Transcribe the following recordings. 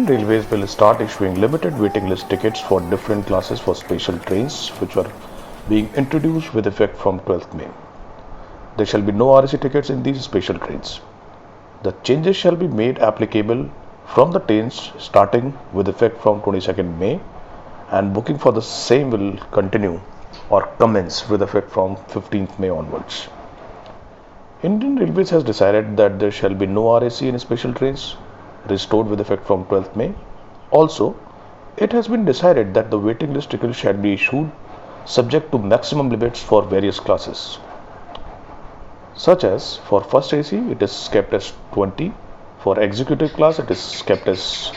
Indian Railways will start issuing limited waiting list tickets for different classes for special trains which were being introduced with effect from 12th May. There shall be no RAC tickets in these special trains. The changes shall be made applicable from the trains starting with effect from 22nd May, and booking for the same will continue or commence with effect from 15th May onwards. Indian Railways has decided that there shall be no RAC in special trains restored with effect from 12th May. Also, it has been decided that the waiting list tickets shall be issued subject to maximum limits for various classes, such as for first AC it is kept as 20, for executive class it is kept as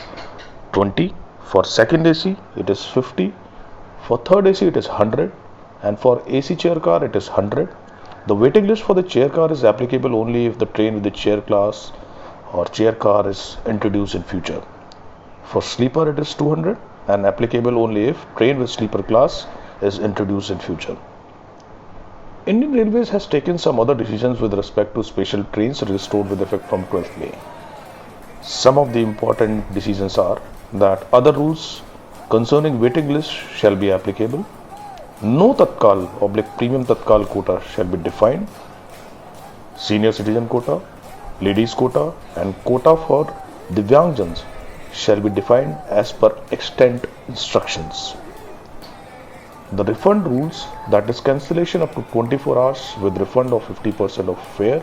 20, for second AC it is 50, for third AC it is 100, and for AC chair car it is 100. The waiting list for the chair car is applicable only if the train with the chair class or chair car is introduced in future. For sleeper it is 200 and applicable only if train with sleeper class is introduced in future. Indian Railways has taken some other decisions with respect to special trains restored with effect from 12th May. Some of the important decisions are that other rules concerning waiting list shall be applicable. No Tatkal/Premium Tatkal quota shall be defined. Senior citizen quota, ladies quota and quota for Divyangjans shall be defined as per extant instructions. The refund rules, that is cancellation up to 24 hours with refund of 50% of fare,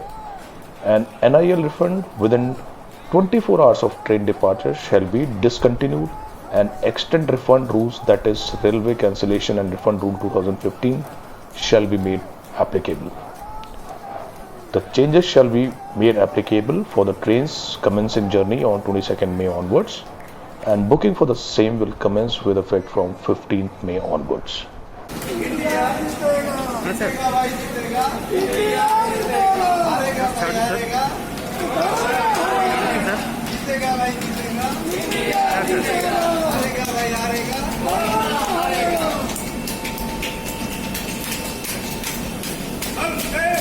and NIL refund within 24 hours of train departure shall be discontinued, and extent refund rules, that is railway cancellation and refund rule 2015 shall be made applicable. The changes shall be made applicable for the trains commencing journey on 22nd May onwards, and booking for the same will commence with effect from 15th May onwards. Okay.